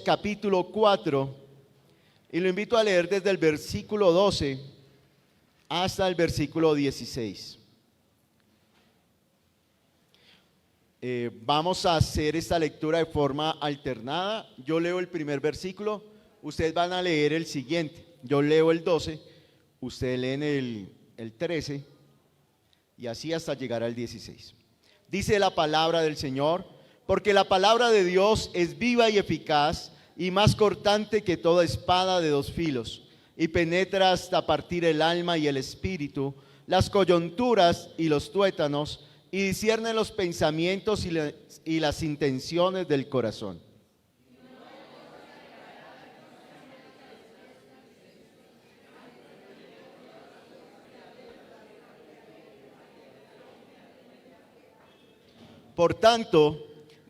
capítulo 4 y lo invito a leer desde el versículo 12 hasta el versículo 16. Vamos a hacer esta lectura de forma alternada. Yo leo el primer versículo, ustedes van a leer el siguiente. Yo leo el 12, ustedes leen el 13 y así hasta llegar al 16. Dice la palabra del Señor: porque la palabra de Dios es viva y eficaz y más cortante que toda espada de dos filos, y penetra hasta partir el alma y el espíritu, las coyunturas y los tuétanos, y discierne los pensamientos y las intenciones del corazón. Por tanto,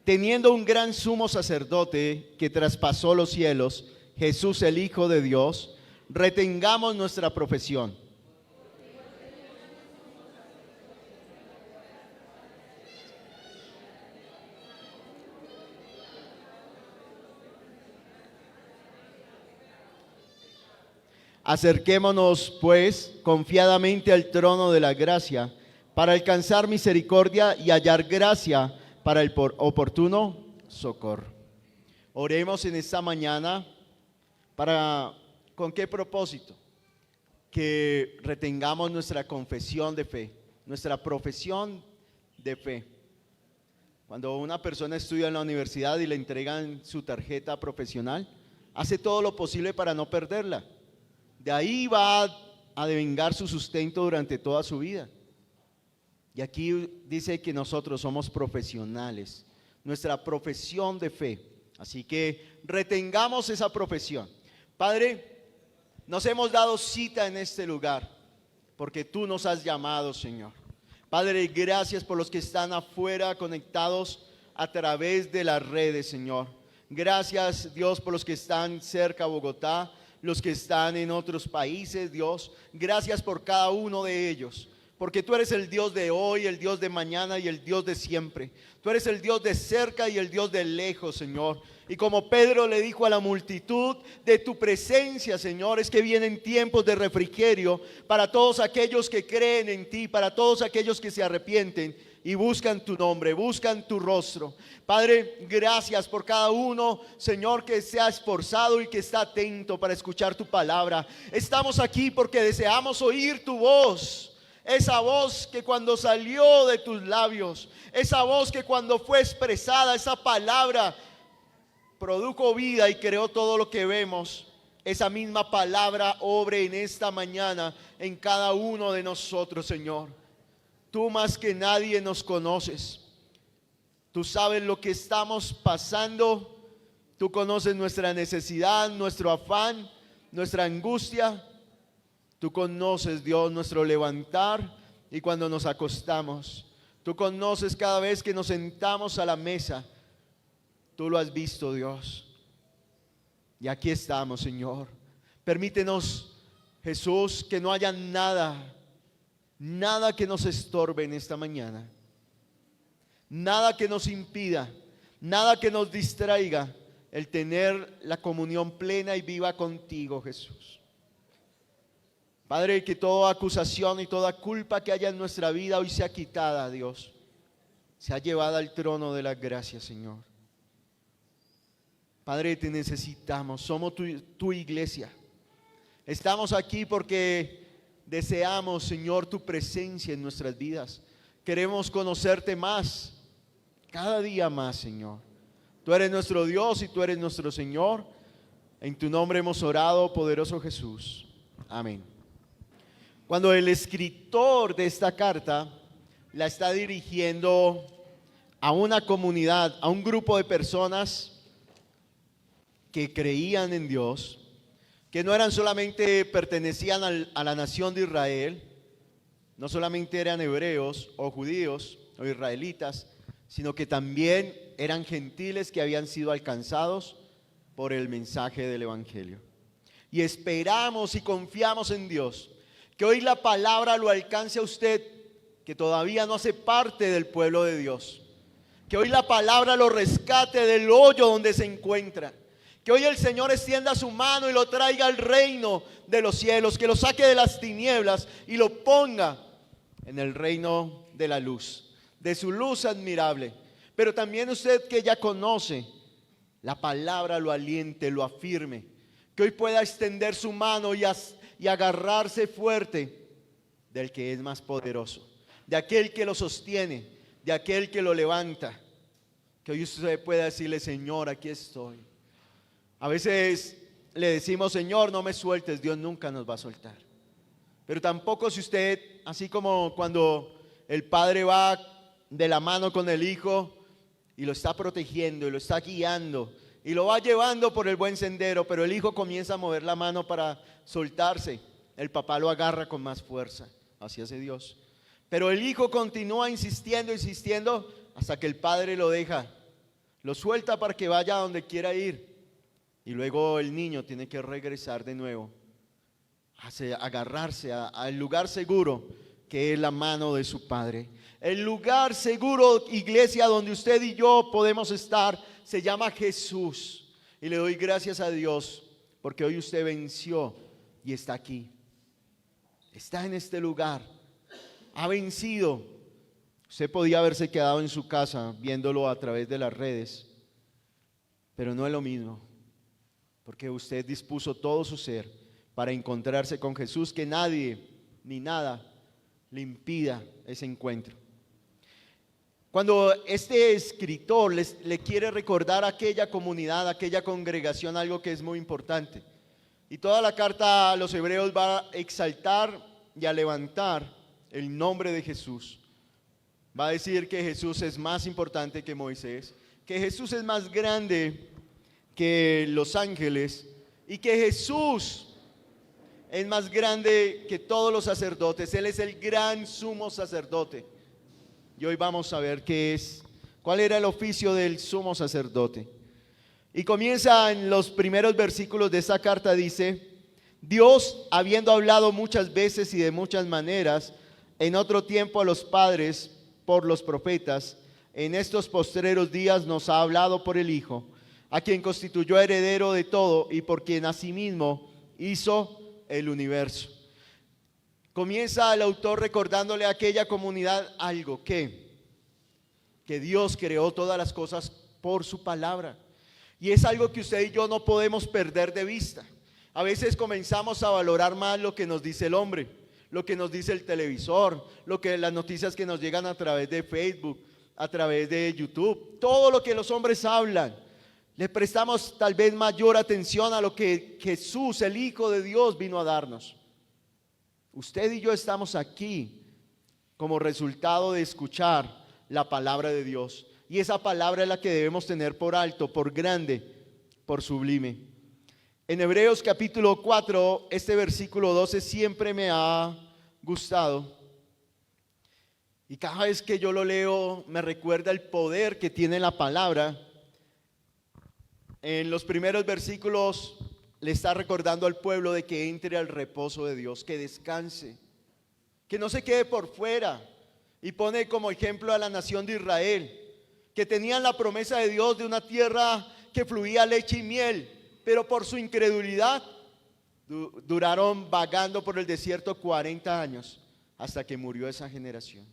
teniendo un gran sumo sacerdote que traspasó los cielos, Jesús el Hijo de Dios, retengamos nuestra profesión. Acerquémonos, pues, confiadamente al trono de la gracia, para alcanzar misericordia y hallar gracia para el oportuno socorro. Oremos en esta mañana ¿con qué propósito? Que retengamos nuestra confesión de fe, nuestra profesión de fe. Cuando una persona estudia en la universidad y le entregan su tarjeta profesional, hace todo lo posible para no perderla. De ahí va a devengar su sustento durante toda su vida. Y aquí dice que nosotros somos profesionales, nuestra profesión de fe. Así que retengamos esa profesión. Padre, nos hemos dado cita en este lugar porque tú nos has llamado, Señor. Padre, gracias por los que están afuera conectados a través de las redes, Señor. Gracias, Dios, por los que están cerca a Bogotá, los que están en otros países, Dios. Gracias por cada uno de ellos. Porque tú eres el Dios de hoy, el Dios de mañana y el Dios de siempre. Tú eres el Dios de cerca y el Dios de lejos, Señor. Y como Pedro le dijo a la multitud, de tu presencia, Señor, es que vienen tiempos de refrigerio para todos aquellos que creen en ti, para todos aquellos que se arrepienten y buscan tu nombre, buscan tu rostro. Padre, gracias por cada uno, Señor, que se ha esforzado y que está atento para escuchar tu palabra. Estamos aquí porque deseamos oír tu voz. Esa voz que cuando salió de tus labios, esa voz que cuando fue expresada, esa palabra produjo vida y creó todo lo que vemos. Esa misma palabra obre en esta mañana en cada uno de nosotros, Señor. Tú más que nadie nos conoces. Tú sabes lo que estamos pasando. Tú conoces nuestra necesidad, nuestro afán, nuestra angustia. Tú conoces, Dios, nuestro levantar y cuando nos acostamos. Tú conoces cada vez que nos sentamos a la mesa. Tú lo has visto, Dios. Y aquí estamos, Señor. Permítenos, Jesús, que no haya nada que nos estorbe en esta mañana. Nada que nos impida, nada que nos distraiga el tener la comunión plena y viva contigo, Jesús. Padre, que toda acusación y toda culpa que haya en nuestra vida hoy sea quitada, Dios. Sea llevada al trono de la gracia, Señor. Padre, te necesitamos, somos tu iglesia. Estamos aquí porque deseamos, Señor, tu presencia en nuestras vidas. Queremos conocerte más, cada día más, Señor. Tú eres nuestro Dios y tú eres nuestro Señor. En tu nombre hemos orado, poderoso Jesús. Amén. Cuando el escritor de esta carta la está dirigiendo a una comunidad, a un grupo de personas que creían en Dios, que no eran solamente pertenecían a la nación de Israel, no solamente eran hebreos o judíos o israelitas, sino que también eran gentiles que habían sido alcanzados por el mensaje del evangelio. Y esperamos y confiamos en Dios, que hoy la palabra lo alcance a usted, que todavía no hace parte del pueblo de Dios, que hoy la palabra lo rescate del hoyo donde se encuentra, Que hoy el Señor extienda su mano y lo traiga al reino de los cielos, que lo saque de las tinieblas y lo ponga en el reino de la luz, de su luz admirable. Pero también usted que ya conoce la palabra, lo aliente, lo afirme, que hoy pueda extender su mano y agarrarse fuerte del que es más poderoso, de aquel que lo sostiene, de aquel que lo levanta. Que hoy usted pueda decirle: Señor, aquí estoy. A veces le decimos: Señor, no me sueltes. Dios nunca nos va a soltar. Pero tampoco si usted, así como cuando el padre va de la mano con el hijo y lo está protegiendo y lo está guiando y lo va llevando por el buen sendero, pero el hijo comienza a mover la mano para soltarse, el papá lo agarra con más fuerza. Así hace Dios. Pero el hijo continúa insistiendo, insistiendo, hasta que el padre lo deja, lo suelta para que vaya a donde quiera ir. Y luego el niño tiene que regresar de nuevo, agarrarse al lugar seguro que es la mano de su padre. El lugar seguro, iglesia, donde usted y yo podemos estar, se llama Jesús. Y le doy gracias a Dios porque hoy usted venció y está aquí. Está en este lugar. Ha vencido. Usted podía haberse quedado en su casa viéndolo a través de las redes, pero no es lo mismo, porque usted dispuso todo su ser para encontrarse con Jesús, que nadie ni nada le impida ese encuentro. Cuando este escritor le quiere recordar a aquella comunidad, a aquella congregación, algo que es muy importante, y toda la carta a los hebreos va a exaltar y a levantar el nombre de Jesús. Va a decir que Jesús es más importante que Moisés, que Jesús es más grande que los ángeles y que Jesús es más grande que todos los sacerdotes. Él es el gran sumo sacerdote. Y hoy vamos a ver cuál era el oficio del sumo sacerdote. Y comienza en los primeros versículos de esta carta, dice: Dios, habiendo hablado muchas veces y de muchas maneras en otro tiempo a los padres por los profetas, en estos postreros días nos ha hablado por el Hijo, a quien constituyó heredero de todo y por quien asimismo hizo el universo. Comienza el autor recordándole a aquella comunidad algo, que Dios creó todas las cosas por su palabra. Y es algo que usted y yo no podemos perder de vista. A veces comenzamos a valorar más lo que nos dice el hombre, lo que nos dice el televisor, las noticias que nos llegan a través de Facebook, a través de YouTube, todo lo que los hombres hablan. Le prestamos tal vez mayor atención a lo que Jesús, el Hijo de Dios, vino a darnos. Usted y yo estamos aquí como resultado de escuchar la palabra de Dios. Y esa palabra es la que debemos tener por alto, por grande, por sublime. En Hebreos capítulo 4, este versículo 12 siempre me ha gustado. Y cada vez que yo lo leo me recuerda el poder que tiene la palabra. En los primeros versículos le está recordando al pueblo de que entre al reposo de Dios, que descanse, que no se quede por fuera. Y pone como ejemplo a la nación de Israel, que tenían la promesa de Dios de una tierra que fluía leche y miel, pero por su incredulidad duraron vagando por el desierto 40 años hasta que murió esa generación.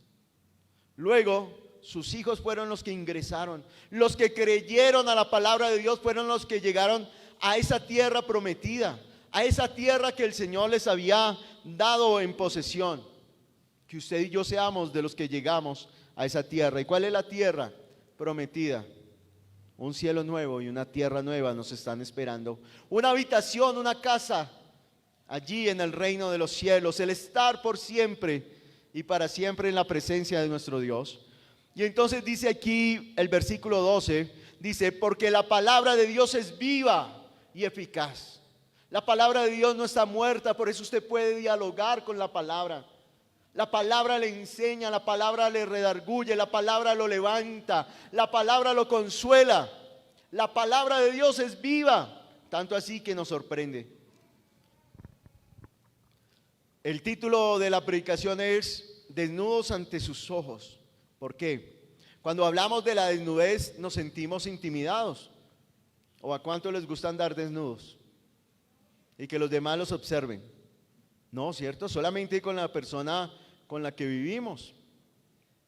Luego sus hijos fueron los que ingresaron, los que creyeron a la palabra de Dios fueron los que llegaron a esa tierra prometida, a esa tierra que el Señor les había dado en posesión. Que usted y yo seamos de los que llegamos a esa tierra. ¿Y cuál es la tierra prometida? Un cielo nuevo y una tierra nueva nos están esperando. Una habitación, una casa allí en el reino de los cielos, el estar por siempre y para siempre en la presencia de nuestro Dios. Y entonces dice aquí el versículo 12, dice: porque la palabra de Dios es viva y eficaz. La palabra de Dios no está muerta, por eso usted puede dialogar con la palabra. La palabra le enseña, la palabra le redarguye, la palabra lo levanta, la palabra lo consuela. La palabra de Dios es viva, tanto así que nos sorprende. El título de la predicación es Desnudos ante sus ojos. ¿Por qué? Cuando hablamos de la desnudez nos sentimos intimidados. ¿O a cuánto les gusta andar desnudos? Y que los demás los observen. No, ¿cierto? Solamente con la persona con la que vivimos,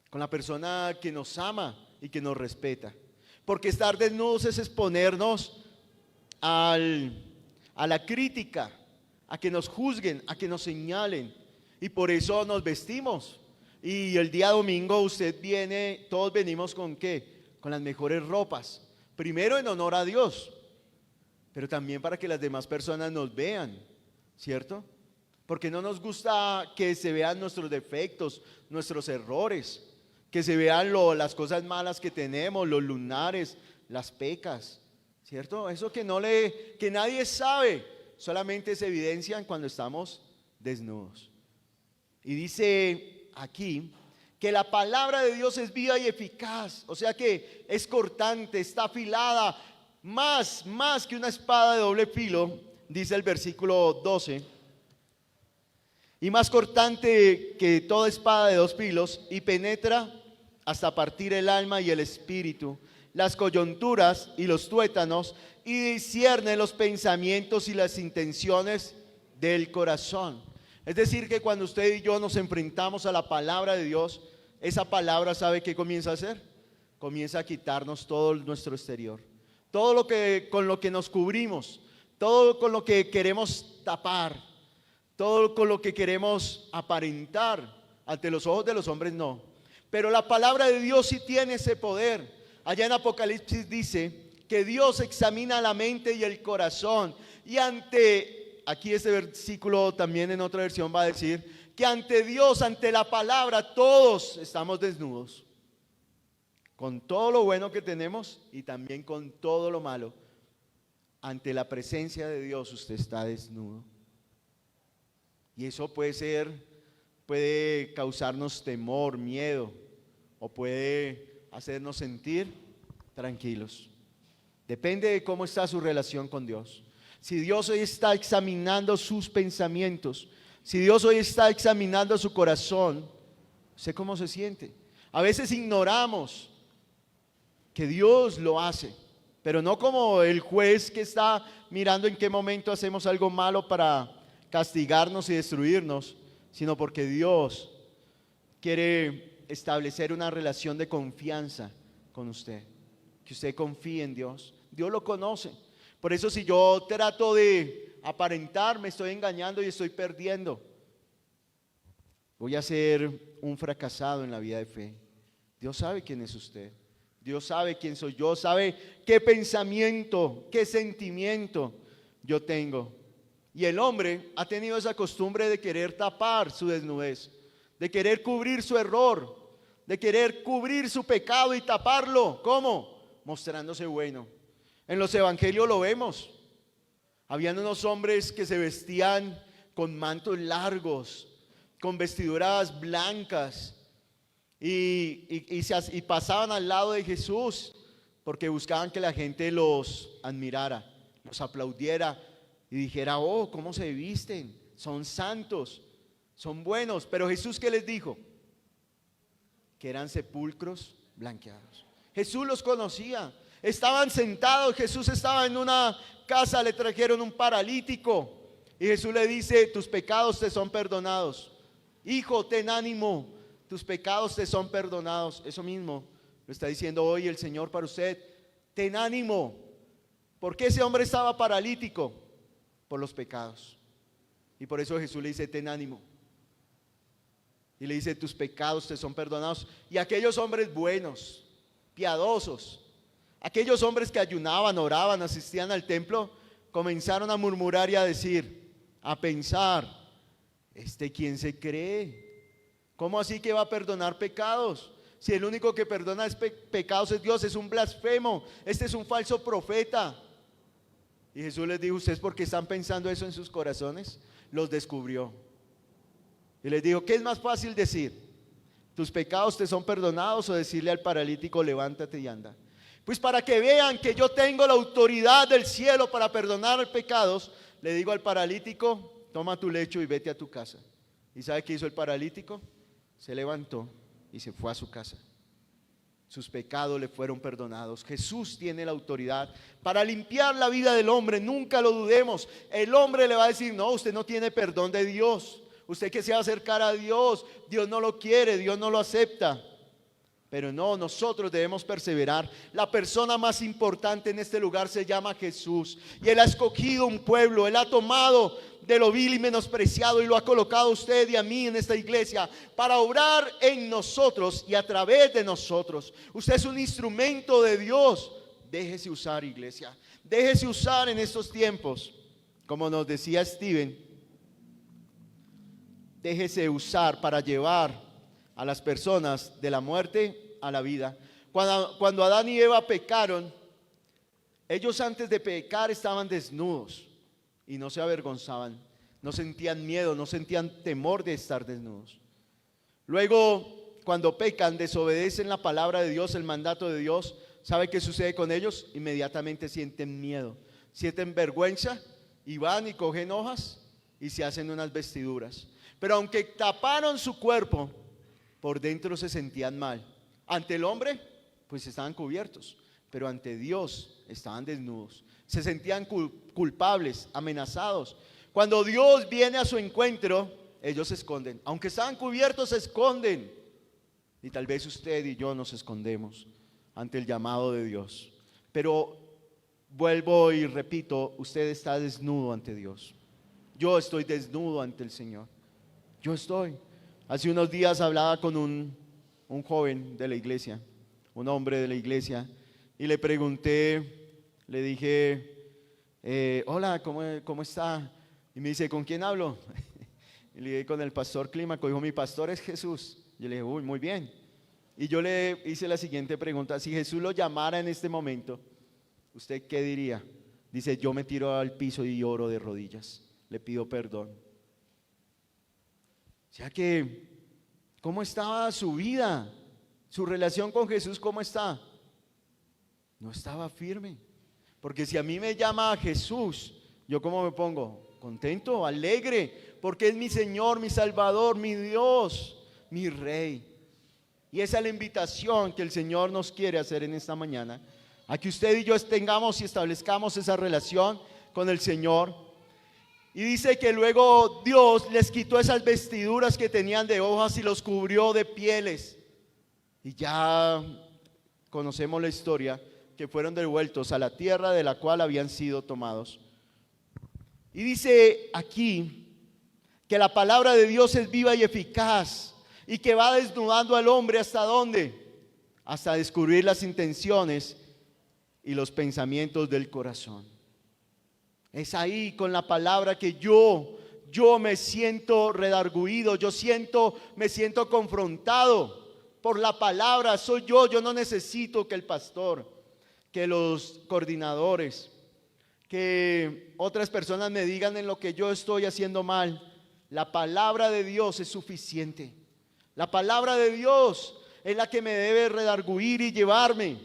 con la persona que nos ama y que nos respeta. Porque estar desnudos es exponernos a la crítica, a que nos juzguen, a que nos señalen. Y por eso nos vestimos. Y el día domingo usted viene, todos venimos ¿con qué? Con las mejores ropas. Primero en honor a Dios, pero también para que las demás personas nos vean, ¿cierto? Porque no nos gusta que se vean nuestros defectos, nuestros errores, que se vean las cosas malas que tenemos, los lunares, las pecas, ¿cierto? Eso que nadie sabe, solamente se evidencian cuando estamos desnudos. Y dice aquí que la palabra de Dios es viva y eficaz, o sea que es cortante, está afilada, más que una espada de doble filo, dice el versículo 12, y más cortante que toda espada de dos filos, y penetra hasta partir el alma y el espíritu, las coyunturas y los tuétanos, y discierne los pensamientos y las intenciones del corazón. Es decir, que cuando usted y yo nos enfrentamos a la palabra de Dios, esa palabra, ¿sabe qué comienza a hacer? Comienza a quitarnos todo nuestro exterior, todo con lo que nos cubrimos, todo con lo que queremos tapar, todo con lo que queremos aparentar. Ante los ojos de los hombres no, pero la palabra de Dios sí tiene ese poder. Allá en Apocalipsis dice que Dios examina la mente y el corazón, y aquí este versículo también en otra versión va a decir que ante Dios, ante la palabra, todos estamos desnudos, con todo lo bueno que tenemos y también con todo lo malo. Ante la presencia de Dios usted está desnudo. Y eso puede causarnos temor, miedo, o puede hacernos sentir tranquilos. Depende de cómo está su relación con Dios. Si Dios hoy está examinando sus pensamientos, si Dios hoy está examinando su corazón, ¿usted cómo se siente? A veces ignoramos que Dios lo hace, pero no como el juez que está mirando en qué momento hacemos algo malo para castigarnos y destruirnos, sino porque Dios quiere establecer una relación de confianza con usted, que usted confíe en Dios. Dios lo conoce. Por eso si yo trato de aparentar, me estoy engañando y estoy perdiendo. Voy a ser un fracasado en la vida de fe. Dios sabe quién es usted. Dios sabe quién soy yo, sabe qué pensamiento, qué sentimiento yo tengo. Y el hombre ha tenido esa costumbre de querer tapar su desnudez, de querer cubrir su error, de querer cubrir su pecado y taparlo. ¿Cómo? Mostrándose bueno. En los evangelios lo vemos. Habían unos hombres que se vestían con mantos largos, con vestiduras blancas, y pasaban al lado de Jesús porque buscaban que la gente los admirara, los aplaudiera y dijera: oh, cómo se visten, son santos, son buenos. Pero Jesús, ¿qué les dijo? Que eran sepulcros blanqueados. Jesús los conocía. Estaban sentados, Jesús estaba en una casa, le trajeron un paralítico y Jesús le dice: tus pecados te son perdonados. Hijo, ten ánimo, tus pecados te son perdonados. Eso mismo lo está diciendo hoy el Señor para usted. Ten ánimo. ¿Por qué ese hombre estaba paralítico? Por los pecados. Y por eso Jesús le dice: ten ánimo. Y le dice: tus pecados te son perdonados. Y aquellos hombres buenos, piadosos, aquellos hombres que ayunaban, oraban, asistían al templo, comenzaron a murmurar y a decir, a pensar: ¿quién se cree? ¿Cómo así que va a perdonar pecados? Si el único que perdona pecados es Dios, es un blasfemo, es un falso profeta. Y Jesús les dijo: ¿ustedes por qué están pensando eso en sus corazones? Los descubrió. Y les dijo: ¿qué es más fácil decir? ¿Tus pecados te son perdonados? O decirle al paralítico: levántate y anda. Pues para que vean que yo tengo la autoridad del cielo para perdonar pecados, le digo al paralítico: toma tu lecho y vete a tu casa. ¿Y sabe qué hizo el paralítico? Se levantó y se fue a su casa. sus pecados le fueron perdonados. Jesús tiene la autoridad para limpiar la vida del hombre, nunca lo dudemos. El hombre le va a decir, no, usted no tiene perdón de Dios. Usted que se va a acercar a Dios, Dios no lo quiere, Dios no lo acepta. Pero no, nosotros debemos perseverar. La persona más importante en este lugar se llama Jesús. Y Él ha escogido un pueblo, Él ha tomado de lo vil y menospreciado y lo ha colocado a usted y a mí en esta iglesia para obrar en nosotros y a través de nosotros. Usted es un instrumento de Dios. Déjese usar, iglesia. Déjese usar en estos tiempos. Como nos decía Steven, déjese usar para llevar a las personas de la muerte a la vida. Cuando Adán y Eva pecaron, ellos antes de pecar estaban desnudos y no se avergonzaban, no sentían miedo, no sentían temor de estar desnudos. Luego, cuando pecan, desobedecen la palabra de Dios, el mandato de Dios. ¿Sabe qué sucede con ellos? Inmediatamente sienten miedo, sienten vergüenza y van y cogen hojas y se hacen unas vestiduras. Pero aunque taparon su cuerpo, por dentro se sentían mal. Ante el hombre, pues estaban cubiertos, pero ante Dios estaban desnudos. Se sentían culpables, amenazados. Cuando Dios viene a su encuentro, ellos se esconden. Aunque estaban cubiertos, se esconden. Y tal vez usted y yo nos escondemos ante el llamado de Dios. Pero vuelvo y repito, usted está desnudo ante Dios. Yo estoy desnudo ante el Señor. Yo estoy. Hace unos días hablaba con un joven de la iglesia, un hombre de la iglesia, y le pregunté, le dije, hola, ¿cómo está? Y me dice, ¿con quién hablo? Y le dije, con el pastor Clímaco. Dijo, mi pastor es Jesús. Yo le dije, uy, muy bien. Y yo le hice la siguiente pregunta, si Jesús lo llamara en este momento, ¿usted qué diría? Dice, yo me tiro al piso y lloro de rodillas, le pido perdón. O sea que, ¿cómo estaba su vida? Su relación con Jesús, ¿cómo está? No estaba firme. Porque si a mí me llama a Jesús, ¿yo cómo me pongo? Contento, alegre, porque es mi Señor, mi Salvador, mi Dios, mi Rey. Y esa es la invitación que el Señor nos quiere hacer en esta mañana, a que usted y yo tengamos y establezcamos esa relación con el Señor. Y dice que luego Dios les quitó esas vestiduras que tenían de hojas y los cubrió de pieles. Y ya conocemos la historia, que fueron devueltos a la tierra de la cual habían sido tomados. Y dice aquí que la palabra de Dios es viva y eficaz y que va desnudando al hombre ¿hasta dónde? Hasta descubrir las intenciones y los pensamientos del corazón. Es ahí con la palabra que yo me siento redarguido, me siento confrontado por la palabra. Soy yo no necesito que el pastor, que los coordinadores, que otras personas me digan en lo que yo estoy haciendo mal. La palabra de Dios es suficiente. La palabra de Dios es la que me debe redarguir y llevarme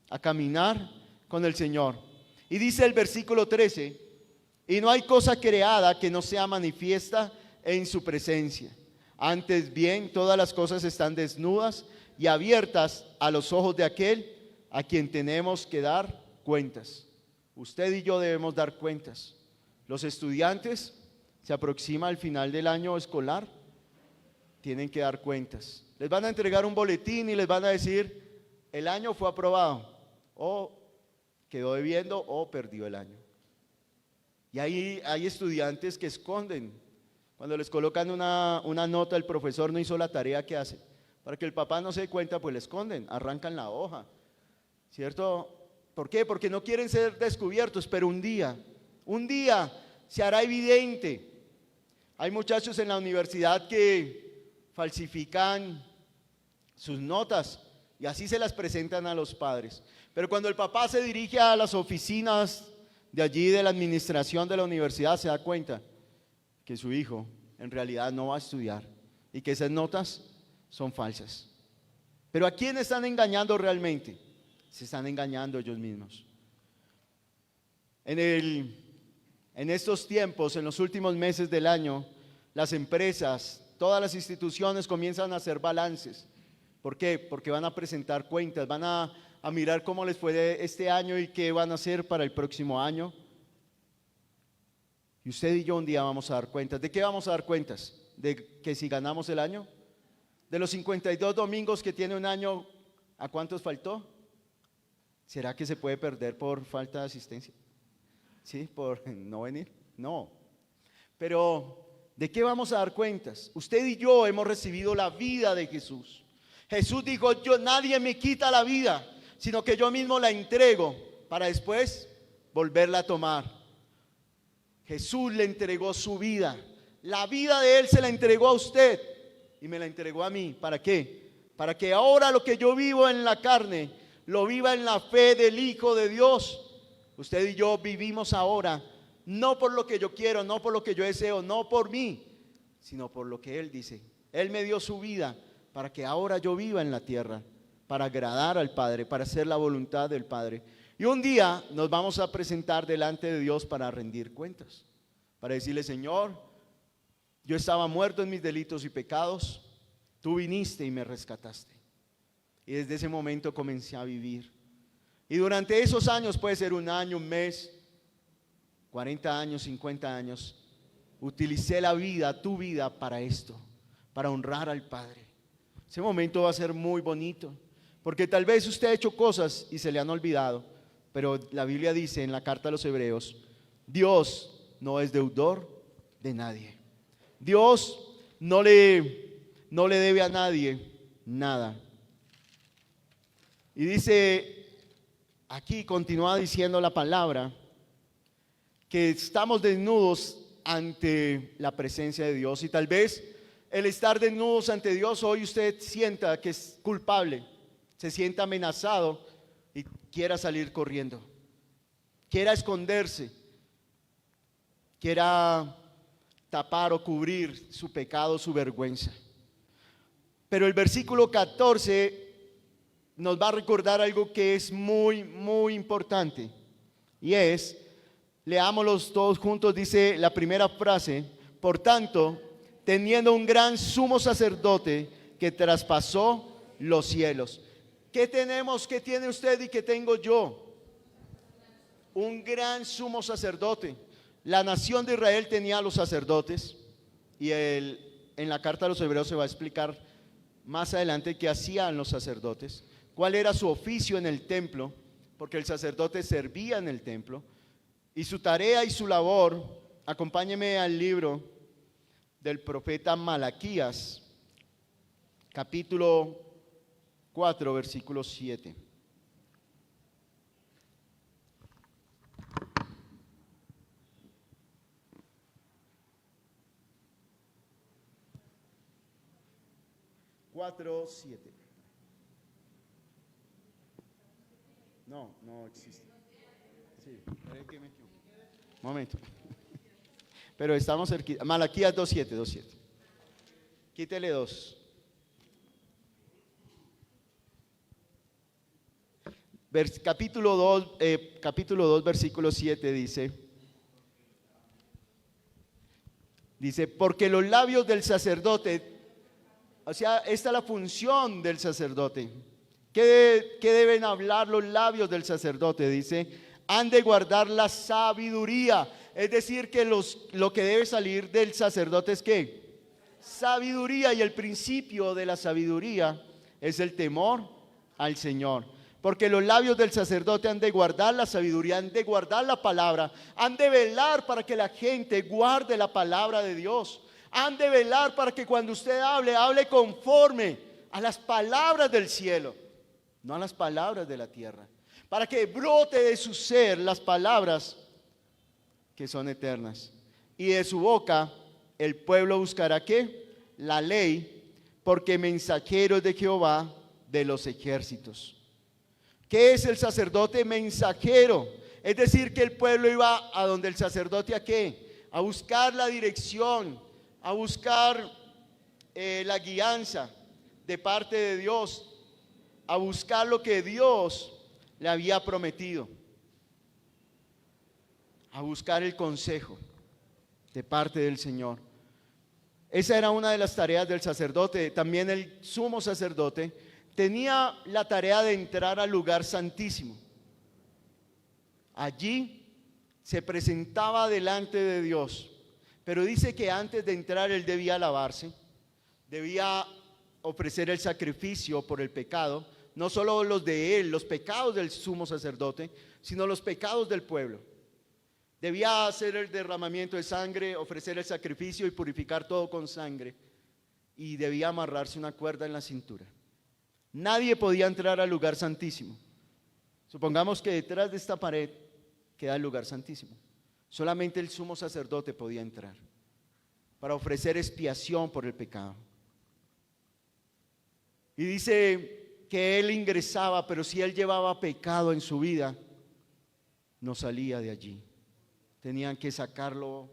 a caminar con el Señor. Y dice el versículo 13, y no hay cosa creada que no sea manifiesta en su presencia. Antes bien, todas las cosas están desnudas y abiertas a los ojos de aquel a quien tenemos que dar cuentas. Usted y yo debemos dar cuentas. Los estudiantes, se aproxima al final del año escolar, tienen que dar cuentas. Les van a entregar un boletín y les van a decir, el año fue aprobado, o quedó debiendo, o perdió el año. Y hay estudiantes que esconden. Cuando les colocan una nota, el profesor no hizo la tarea que hace. Para que el papá no se dé cuenta, pues le esconden, arrancan la hoja. ¿Cierto? ¿Por qué? Porque no quieren ser descubiertos, pero un día se hará evidente. Hay muchachos en la universidad que falsifican sus notas y así se las presentan a los padres. Pero cuando el papá se dirige a las oficinas de allí de la administración de la universidad, se da cuenta que su hijo en realidad no va a estudiar y que esas notas son falsas. Pero ¿a quién están engañando realmente? Se están engañando ellos mismos. En estos tiempos, en los últimos meses del año, las empresas, todas las instituciones comienzan a hacer balances ¿Por qué? Porque van a presentar cuentas, van a mirar cómo les fue este año y qué van a hacer para el próximo año. Y usted y yo un día vamos a dar cuentas. ¿De qué vamos a dar cuentas? ¿De que si ganamos el año? De los 52 domingos que tiene un año, ¿a cuántos faltó? ¿Será que se puede perder por falta de asistencia? ¿Sí? ¿Por no venir? No. Pero, ¿de qué vamos a dar cuentas? Usted y yo hemos recibido la vida de Jesús. Jesús dijo, nadie me quita la vida, sino que yo mismo la entrego para después volverla a tomar. Jesús le entregó su vida. La vida de Él se la entregó a usted y me la entregó a mí. ¿Para qué? Para que ahora lo que yo vivo en la carne, lo viva en la fe del Hijo de Dios. Usted y yo vivimos ahora, no por lo que yo quiero, no por lo que yo deseo, no por mí, sino por lo que Él dice. Él me dio su vida para que ahora yo viva en la tierra, para agradar al Padre, para hacer la voluntad del Padre. Y un día nos vamos a presentar delante de Dios para rendir cuentas, para decirle, Señor, yo estaba muerto en mis delitos y pecados, tú viniste y me rescataste. Y desde ese momento comencé a vivir. Y durante esos años, puede ser un año, un mes, 40 años, 50 años, utilicé la vida, tu vida, para esto, para honrar al Padre. Ese momento va a ser muy bonito, porque tal vez usted ha hecho cosas y se le han olvidado, pero la Biblia dice en la carta a los Hebreos, Dios no es deudor de nadie. Dios no le debe a nadie nada. Y dice, aquí continúa diciendo la palabra, que estamos desnudos ante la presencia de Dios. Y tal vez el estar desnudos ante Dios, hoy usted sienta que es culpable, se sienta amenazado y quiera salir corriendo, quiera esconderse, quiera tapar o cubrir su pecado, su vergüenza. Pero el versículo 14 nos va a recordar algo que es muy, muy importante. Y es, leámoslos todos juntos, dice la primera frase, por tanto, teniendo un gran sumo sacerdote que traspasó los cielos. ¿Qué tenemos? ¿Qué tiene usted y qué tengo yo? Un gran sumo sacerdote. La nación de Israel tenía a los sacerdotes y en la carta a los Hebreos se va a explicar más adelante qué hacían los sacerdotes, cuál era su oficio en el templo, porque el sacerdote servía en el templo, y su tarea y su labor. Acompáñeme al libro del profeta Malaquías, capítulo 4, versículo 7. No existe. Sí, momento. Pero estamos cerquita. Malaquías 2:7. Quítele 2. Capítulo 2, versículo 7 dice, porque los labios del sacerdote, o sea, esta es la función del sacerdote. ¿Qué deben hablar los labios del sacerdote? Dice, han de guardar la sabiduría. Es decir, que lo que debe salir del sacerdote es ¿qué? Sabiduría. Y el principio de la sabiduría es el temor al Señor. Porque los labios del sacerdote han de guardar la sabiduría, han de guardar la palabra, han de velar para que la gente guarde la palabra de Dios. Han de velar para que cuando usted hable conforme a las palabras del cielo, no a las palabras de la tierra. Para que brote de su ser las palabras que son eternas. Y de su boca el pueblo buscará ¿qué? La ley, porque mensajero de Jehová de los ejércitos. ¿Qué es el sacerdote mensajero? Es decir, que el pueblo iba a donde el sacerdote ¿a qué? A buscar la dirección, a buscar la guianza de parte de Dios, a buscar lo que Dios le había prometido, a buscar el consejo de parte del Señor. Esa era una de las tareas del sacerdote. También el sumo sacerdote tenía la tarea de entrar al lugar santísimo. Allí se presentaba delante de Dios, pero dice que antes de entrar él debía lavarse, debía ofrecer el sacrificio por el pecado, no solo los de él, los pecados del sumo sacerdote, sino los pecados del pueblo. Debía hacer el derramamiento de sangre, ofrecer el sacrificio y purificar todo con sangre, y debía amarrarse una cuerda en la cintura. Nadie podía entrar al lugar santísimo. Supongamos que detrás de esta pared queda el lugar santísimo. Solamente el sumo sacerdote podía entrar para ofrecer expiación por el pecado. Y dice que él ingresaba, pero si él llevaba pecado en su vida, no salía de allí. Tenían que sacarlo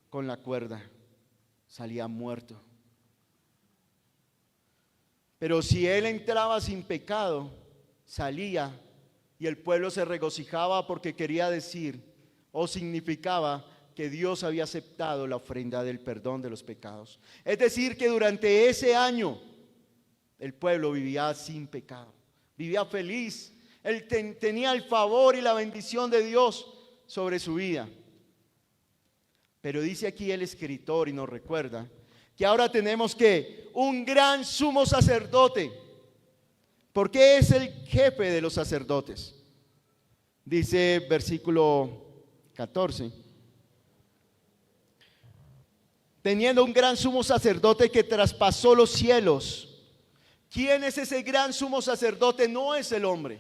con la cuerda, salía muerto. Pero si él entraba sin pecado, salía y el pueblo se regocijaba porque quería decir o significaba que Dios había aceptado la ofrenda del perdón de los pecados. Es decir, que durante ese año el pueblo vivía sin pecado, vivía feliz. Él tenía el favor y la bendición de Dios sobre su vida. Pero dice aquí el escritor y nos recuerda que ahora tenemos que un gran sumo sacerdote, porque es el jefe de los sacerdotes. Dice versículo 14: teniendo un gran sumo sacerdote que traspasó los cielos. ¿Quién es ese gran sumo sacerdote? No es el hombre,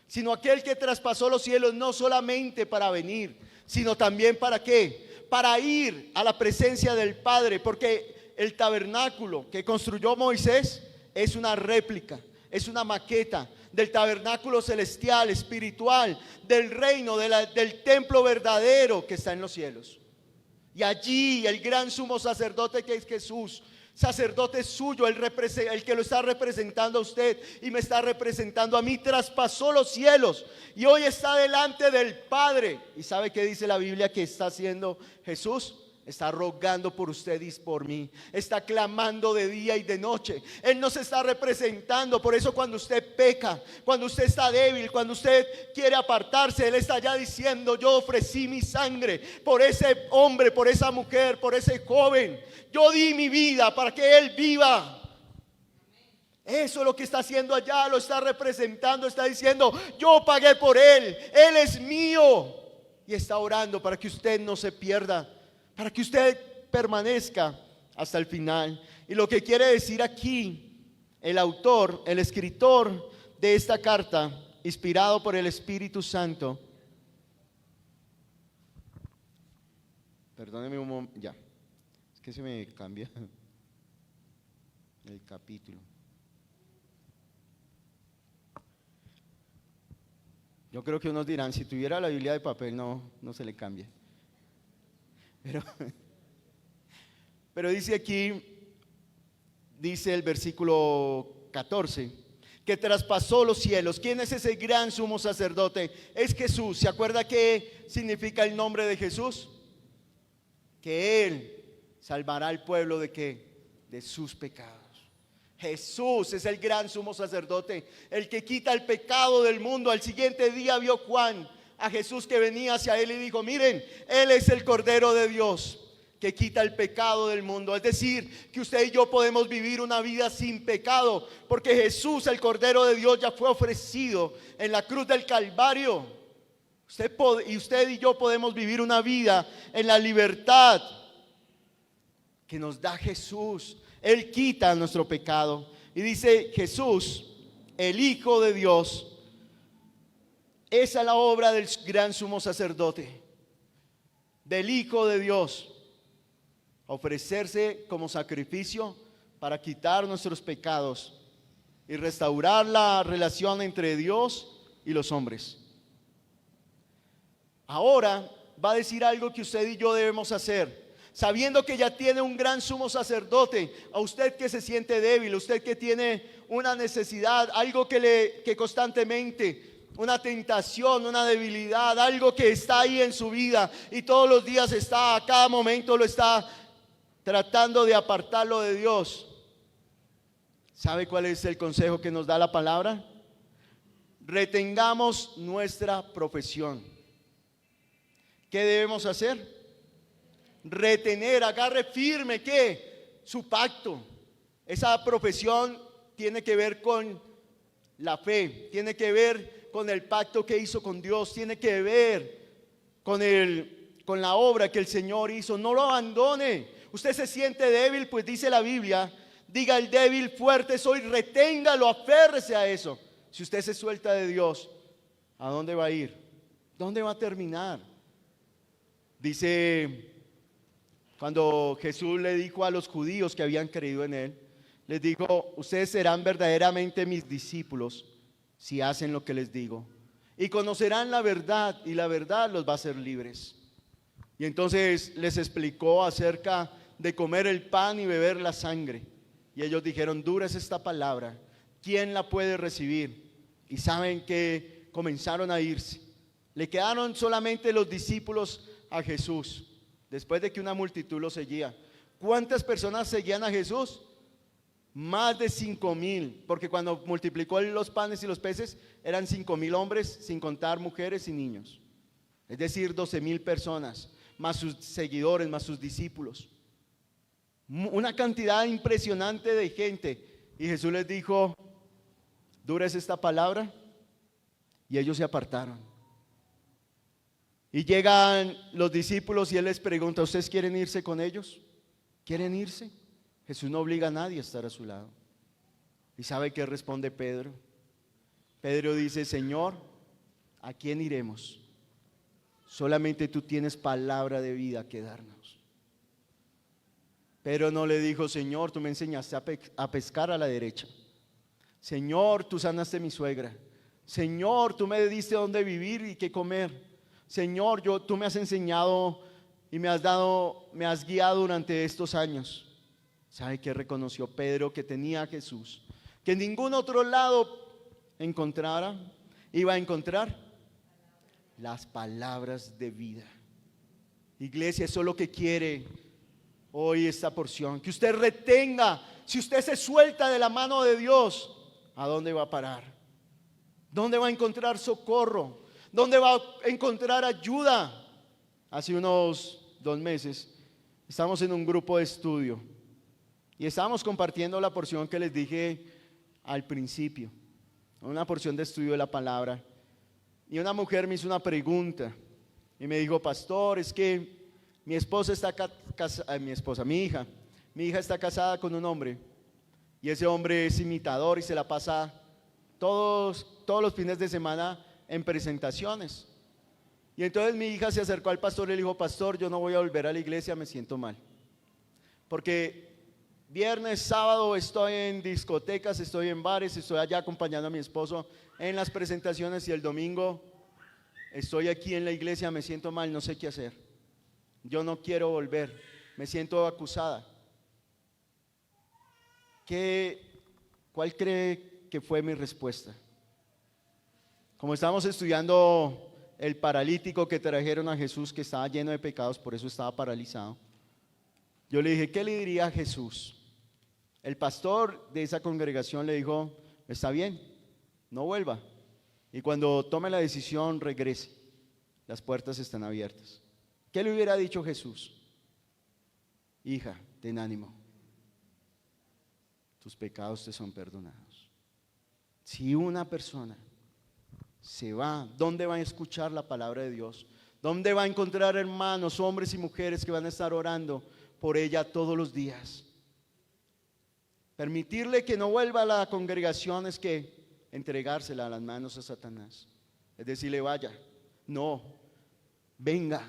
sino aquel que traspasó los cielos, no solamente para venir, sino también para ¿qué? Para ir a la presencia del Padre, porque el tabernáculo que construyó Moisés es una réplica, es una maqueta del tabernáculo celestial, espiritual, del reino, del templo verdadero que está en los cielos. Y allí el gran sumo sacerdote que es Jesús, sacerdote suyo, el que lo está representando a usted y me está representando a mí, traspasó los cielos y hoy está delante del Padre. ¿Y sabe qué dice la Biblia que está haciendo Jesús? Está rogando por usted y por mí, está clamando de día y de noche. Él nos está representando. Por eso cuando usted peca, cuando usted está débil, cuando usted quiere apartarse, Él está ya diciendo: yo ofrecí mi sangre por ese hombre, por esa mujer, por ese joven. Yo di mi vida para que Él viva. Eso es lo que está haciendo allá, lo está representando, está diciendo: yo pagué por Él, Él es mío. Y está orando para que usted no se pierda, para que usted permanezca hasta el final. Y lo que quiere decir aquí el autor, el escritor de esta carta, inspirado por el Espíritu Santo. Perdóneme un momento, ya, es que se me cambia el capítulo. Yo creo que unos dirán: si tuviera la Biblia de papel no se le cambia. Pero dice aquí, dice el versículo 14, que traspasó los cielos. ¿Quién es ese gran sumo sacerdote? Es Jesús. ¿Se acuerda qué significa el nombre de Jesús? Que Él salvará al pueblo ¿de qué? De sus pecados. Jesús es el gran sumo sacerdote, el que quita el pecado del mundo. Al siguiente día vio Juan a Jesús que venía hacia él y dijo: miren, Él es el Cordero de Dios que quita el pecado del mundo. Es decir, que usted y yo podemos vivir una vida sin pecado, porque Jesús, el Cordero de Dios, ya fue ofrecido en la cruz del Calvario. Usted y yo podemos vivir una vida en la libertad que nos da Jesús. Él quita nuestro pecado. Y dice Jesús, el Hijo de Dios. Esa es la obra del gran sumo sacerdote, del Hijo de Dios, ofrecerse como sacrificio para quitar nuestros pecados y restaurar la relación entre Dios y los hombres. Ahora va a decir algo que usted y yo debemos hacer, sabiendo que ya tiene un gran sumo sacerdote. A usted que se siente débil, usted que tiene una necesidad, algo que constantemente, una tentación, una debilidad, algo que está ahí en su vida y todos los días está, a cada momento lo está tratando de apartarlo de Dios. ¿Sabe cuál es el consejo que nos da la palabra? Retengamos nuestra profesión. ¿Qué debemos hacer? Retener, agarre firme, ¿qué? Su pacto. Esa profesión tiene que ver con la fe, tiene que ver con el pacto que hizo con Dios, tiene que ver con la obra que el Señor hizo. No lo abandone. Usted se siente débil, pues dice la Biblia, diga el débil, fuerte soy, reténgalo, aférrese a eso. Si usted se suelta de Dios, ¿a dónde va a ir? ¿Dónde va a terminar? Dice, cuando Jesús le dijo a los judíos que habían creído en él, les dijo, ustedes serán verdaderamente mis discípulos si hacen lo que les digo, y conocerán la verdad, y la verdad los va a hacer libres. Y entonces les explicó acerca de comer el pan y beber la sangre, y ellos dijeron, dura es esta palabra, ¿quién la puede recibir? Y saben que comenzaron a irse. Le quedaron solamente los discípulos a Jesús, después de que una multitud lo seguía. ¿Cuántas personas seguían a Jesús? Más de 5,000, porque cuando multiplicó los panes y los peces, eran 5,000 hombres, sin contar mujeres y niños. Es decir, 12,000 personas, más sus seguidores, más sus discípulos. Una cantidad impresionante de gente. Y Jesús les dijo, ¿dura es esta palabra? Y ellos se apartaron. Y llegan los discípulos y él les pregunta, ¿ustedes quieren irse con ellos? ¿Quieren irse? Jesús no obliga a nadie a estar a su lado. ¿Y sabe qué responde Pedro? Pedro dice, Señor, ¿a quién iremos? Solamente tú tienes palabra de vida que darnos. Pedro no le dijo, Señor, tú me enseñaste a pescar a la derecha. Señor, tú sanaste a mi suegra. Señor, tú me diste dónde vivir y qué comer. Señor, tú me has enseñado y me has guiado durante estos años. ¿Sabe qué reconoció Pedro? Que tenía a Jesús, que en ningún otro lado iba a encontrar las palabras de vida. Iglesia, eso es lo que quiere hoy esta porción, que usted retenga. Si usted se suelta de la mano de Dios, ¿a dónde va a parar? ¿Dónde va a encontrar socorro? ¿Dónde va a encontrar ayuda? Hace unos 2 meses estamos en un grupo de estudio y estábamos compartiendo la porción que les dije al principio, una porción de estudio de la palabra. Y una mujer me hizo una pregunta y me dijo, pastor, es que mi esposa está casada, mi hija está casada con un hombre y ese hombre es imitador y se la pasa todos los fines de semana en presentaciones. Y entonces mi hija se acercó al pastor y le dijo, pastor, yo no voy a volver a la iglesia, me siento mal, porque viernes, sábado estoy en discotecas, estoy en bares, estoy allá acompañando a mi esposo en las presentaciones y el domingo estoy aquí en la iglesia, me siento mal, no sé qué hacer, yo no quiero volver, me siento acusada. ¿Cuál cree que fue mi respuesta? Como estábamos estudiando el paralítico que trajeron a Jesús, que estaba lleno de pecados, por eso estaba paralizado, yo le dije, ¿qué le diría a Jesús? El pastor de esa congregación le dijo, está bien, no vuelva, y cuando tome la decisión regrese, las puertas están abiertas. ¿Qué le hubiera dicho Jesús? Hija, ten ánimo, tus pecados te son perdonados. Si una persona se va, ¿dónde va a escuchar la palabra de Dios? ¿Dónde va a encontrar hermanos, hombres y mujeres que van a estar orando por ella todos los días? Permitirle que no vuelva a la congregación es que entregársela a las manos a Satanás, es decirle, vaya, no, venga,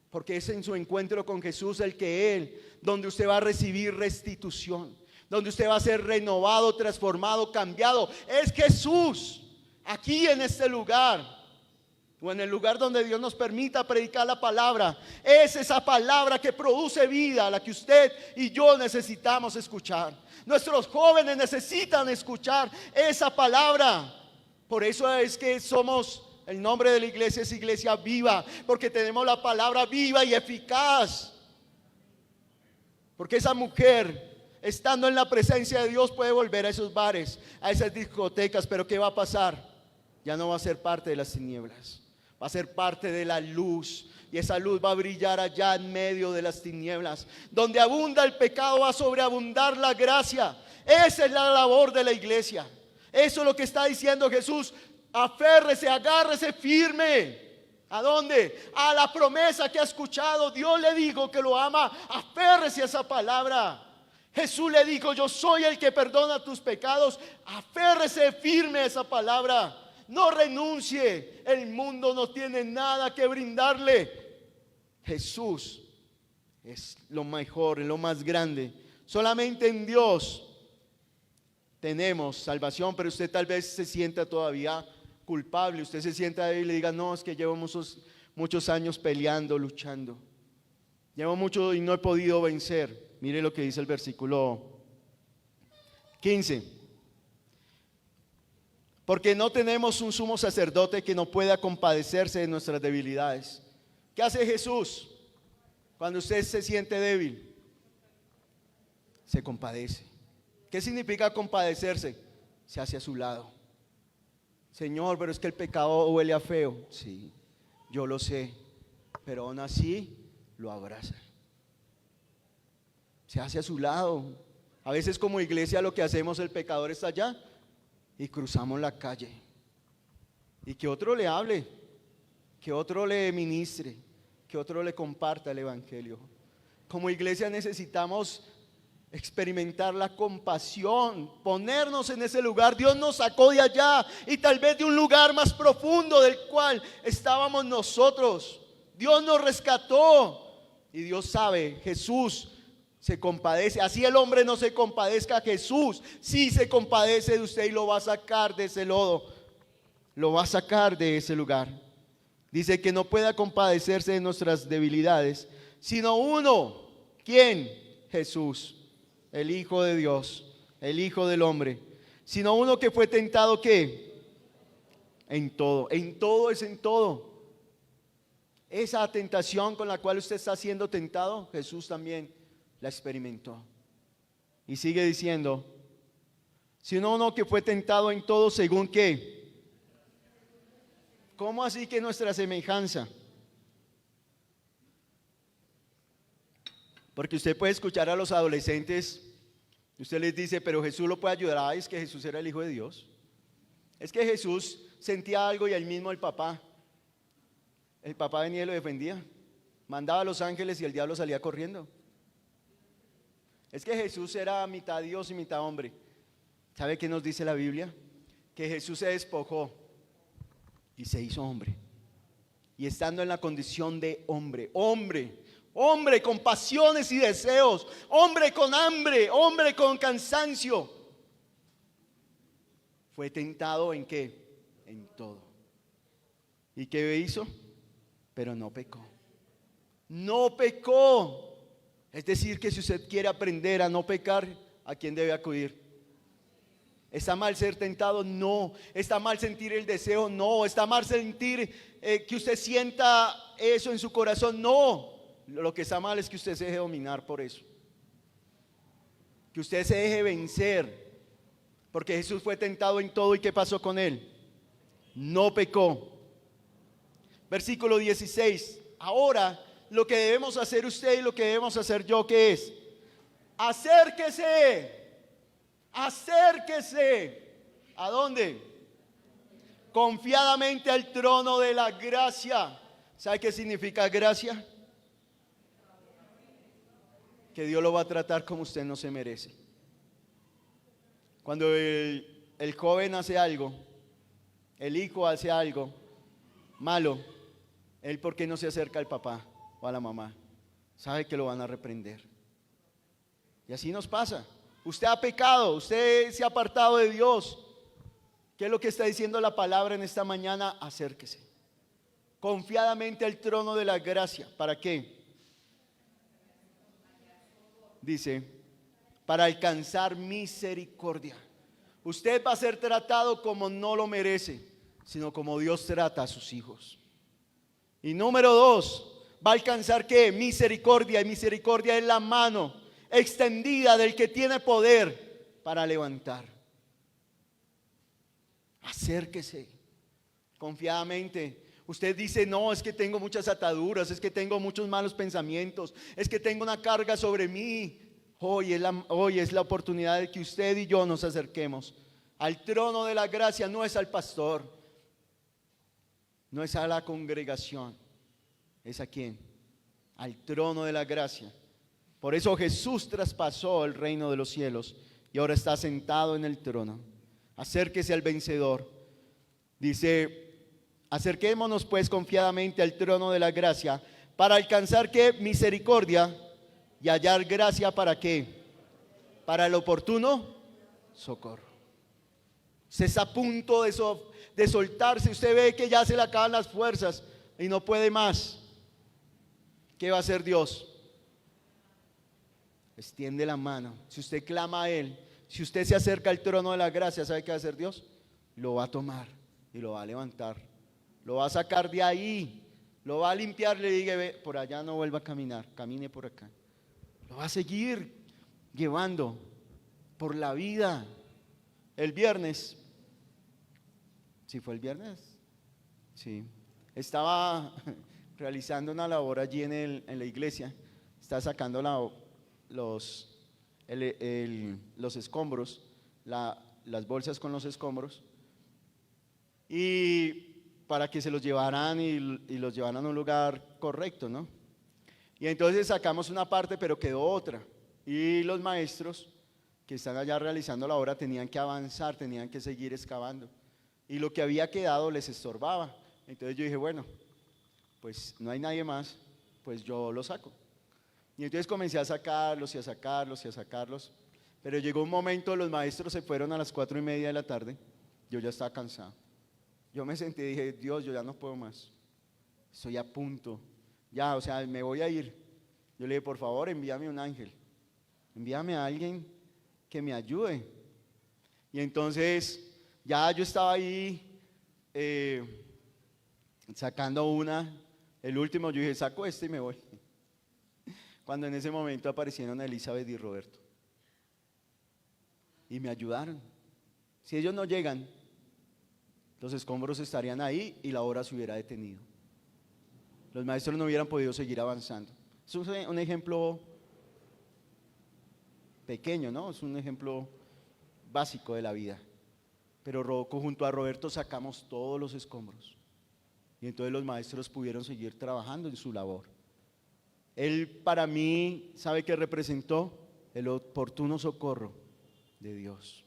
porque es en su encuentro con Jesús donde usted va a recibir restitución, donde usted va a ser renovado, transformado, cambiado. Es Jesús aquí en este lugar, o en el lugar donde Dios nos permita predicar la palabra. Es esa palabra que produce vida, la que usted y yo necesitamos escuchar. Nuestros jóvenes necesitan escuchar esa palabra. Por eso es que el nombre de la iglesia es Iglesia Viva, porque tenemos la palabra viva y eficaz. Porque esa mujer estando en la presencia de Dios, puede volver a esos bares, a esas discotecas, pero ¿qué va a pasar? Ya no va a ser parte de las tinieblas, va a ser parte de la luz. Y esa luz va a brillar allá en medio de las tinieblas. Donde abunda el pecado, va a sobreabundar la gracia. Esa es la labor de la iglesia. Eso es lo que está diciendo Jesús. Aférrese, agárrese firme. ¿A dónde? A la promesa que ha escuchado. Dios le dijo que lo ama. Aférrese a esa palabra. Jesús le dijo: yo soy el que perdona tus pecados. Aférrese firme a esa palabra. No renuncie. El mundo no tiene nada que brindarle. Jesús es lo mejor, lo más grande. Solamente en Dios tenemos salvación. Pero usted tal vez se sienta todavía culpable. Usted se sienta débil y le diga: no, es que llevo muchos años peleando, luchando. Llevo mucho y no he podido vencer. Mire lo que dice el versículo 15. Porque no tenemos un sumo sacerdote que no pueda compadecerse de nuestras debilidades. ¿Qué hace Jesús cuando usted se siente débil? Se compadece. ¿Qué significa compadecerse? Se hace a su lado. Señor, pero es que el pecado huele a feo. Sí, yo lo sé, pero aún así lo abraza. Se hace a su lado. A veces como iglesia lo que hacemos, el pecador está allá y cruzamos la calle. Y que otro le hable, que otro le ministre, que otro le comparta el evangelio. Como iglesia necesitamos experimentar la compasión, ponernos en ese lugar. Dios nos sacó de allá y tal vez de un lugar más profundo del cual estábamos nosotros. Dios nos rescató y Dios sabe. Jesús se compadece. Así el hombre no se compadezca, Jesús sí se compadece de usted y lo va a sacar de ese lodo, lo va a sacar de ese lugar. Dice que no pueda compadecerse de nuestras debilidades, sino uno. ¿Quién? Jesús, el Hijo de Dios, el Hijo del hombre. Sino uno que fue tentado, ¿qué? En todo es en todo. Esa tentación con la cual usted está siendo tentado, Jesús también la experimentó. Y sigue diciendo: sino uno que fue tentado en todo según ¿qué? ¿Cómo así que nuestra semejanza? Porque usted puede escuchar a los adolescentes, usted les dice: pero Jesús lo puede ayudar. Ay, es que Jesús era el Hijo de Dios. Es que Jesús sentía algo y él mismo, el papá venía y lo defendía. Mandaba a los ángeles y el diablo salía corriendo. Es que Jesús era mitad Dios y mitad hombre. ¿Sabe qué nos dice la Biblia? Que Jesús se despojó y se hizo hombre. Y estando en la condición de hombre con pasiones y deseos, hombre con hambre, hombre con cansancio, fue tentado ¿en qué? En todo. ¿Y qué hizo? Pero no pecó. No pecó. Es decir, que si usted quiere aprender a no pecar, ¿a quién debe acudir? ¿Está mal ser tentado? No. ¿Está mal sentir el deseo? No. ¿Está mal sentir que usted sienta eso en su corazón? No. Lo que está mal es que usted se deje dominar por eso, que usted se deje vencer. Porque Jesús fue tentado en todo. ¿Y qué pasó con él? No pecó. Versículo 16. Ahora lo que debemos hacer usted y lo que debemos hacer yo, ¿qué es? Acérquese. ¿A dónde? Confiadamente al trono de la gracia. ¿Sabe qué significa gracia? Que Dios lo va a tratar como usted no se merece. Cuando el joven hace algo, el hijo hace algo malo, él, ¿por qué no se acerca al papá o a la mamá? Sabe que lo van a reprender. Y así nos pasa. Usted ha pecado, usted se ha apartado de Dios. ¿Qué es lo que está diciendo la palabra en esta mañana? Acérquese confiadamente al trono de la gracia. ¿Para qué? Dice: para alcanzar misericordia. Usted va a ser tratado como no lo merece, sino como Dios trata a sus hijos. Y número 2, va a alcanzar ¿qué? Misericordia. Y misericordia es la mano, extendida del que tiene poder para levantar. Acérquese confiadamente. Usted dice, no, es que tengo muchas ataduras, es que tengo muchos malos pensamientos, es que tengo una carga sobre mí. Hoy es la oportunidad de que usted y yo nos acerquemos al trono de la gracia. No es al pastor, no es a la congregación, es a quién, al trono de la gracia. Por eso Jesús traspasó el reino de los cielos y ahora está sentado en el trono. Acérquese al vencedor. Dice, acerquémonos pues confiadamente al trono de la gracia para alcanzar ¿qué? Misericordia y hallar gracia. ¿Para qué? Para el oportuno socorro. Usted está a punto de soltarse, usted ve que ya se le acaban las fuerzas y no puede más. ¿Qué va a hacer Dios? Extiende la mano. Si usted clama a Él, si usted se acerca al trono de la gracia, ¿sabe qué va a hacer Dios? Lo va a tomar y lo va a levantar, lo va a sacar de ahí, lo va a limpiar, le diga, ve, por allá no vuelva a caminar, camine por acá. Lo va a seguir llevando por la vida. El viernes, ¿sí fue el viernes? Sí, estaba realizando una labor allí en la iglesia, estaba sacando los escombros, las bolsas con los escombros, y para que se los llevaran y los llevaran a un lugar correcto, ¿no? Y entonces sacamos una parte, pero quedó otra, y los maestros que están allá realizando la obra tenían que avanzar, tenían que seguir excavando, y lo que había quedado les estorbaba. Entonces yo dije, bueno, pues no hay nadie más, pues yo lo saco. Y entonces comencé a sacarlos y a sacarlos y a sacarlos, pero llegó un momento, los maestros se fueron a las 4:30 de la tarde, yo ya estaba cansado. Yo me senté y dije, Dios, yo ya no puedo más, estoy a punto, ya, o sea, me voy a ir. Yo le dije, por favor, envíame un ángel, envíame a alguien que me ayude. Y entonces ya yo estaba ahí sacando el último, yo dije, saco este y me voy. Cuando en ese momento aparecieron Elizabeth y Roberto y me ayudaron. Si ellos no llegan, los escombros estarían ahí y la obra se hubiera detenido. Los maestros no hubieran podido seguir avanzando. Es un ejemplo pequeño, ¿no? Es un ejemplo básico de la vida. Pero junto a Roberto sacamos todos los escombros y entonces los maestros pudieron seguir trabajando en su labor. Él para mí, ¿sabe qué representó? El oportuno socorro de Dios.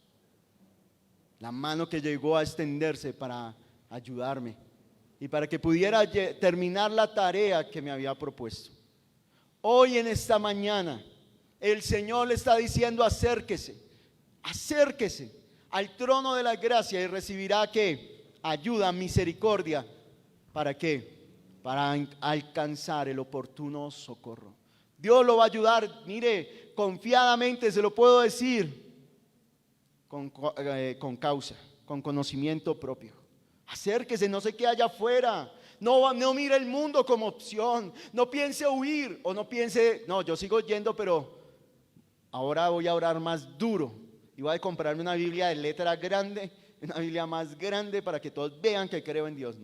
La mano que llegó a extenderse para ayudarme y para que pudiera terminar la tarea que me había propuesto. Hoy en esta mañana el Señor le está diciendo, acérquese, acérquese al trono de la gracia y recibirá ¿qué? Ayuda, misericordia. ¿Para qué? Para alcanzar el oportuno socorro. Dios lo va a ayudar, mire, confiadamente se lo puedo decir, con causa, con conocimiento propio. Acérquese, no se quede allá afuera, no mire el mundo como opción, no piense huir o no piense, no, yo sigo yendo, pero ahora voy a orar más duro y voy a comprarme una Biblia de letra grande, una Biblia más grande para que todos vean que creo en Dios.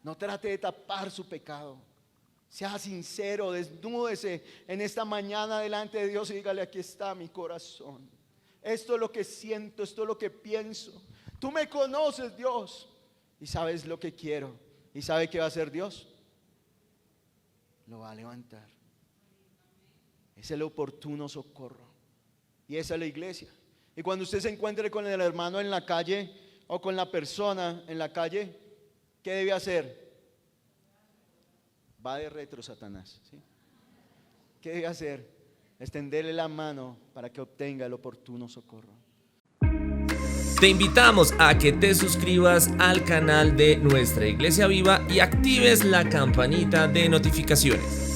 No trate de tapar su pecado. Sea sincero, desnúdese en esta mañana delante de Dios y dígale, aquí está mi corazón. Esto es lo que siento, esto es lo que pienso. Tú me conoces, Dios, y sabes lo que quiero. ¿Y sabe qué va a hacer Dios? Lo va a levantar. Es el oportuno socorro. Y esa es la iglesia. Y cuando usted se encuentre con el hermano en la calle o con la persona en la calle, ¿qué debe hacer? Va de retro Satanás, ¿sí? ¿Qué debe hacer? Extenderle la mano para que obtenga el oportuno socorro. Te invitamos a que te suscribas al canal de Nuestra Iglesia Viva y actives la campanita de notificaciones.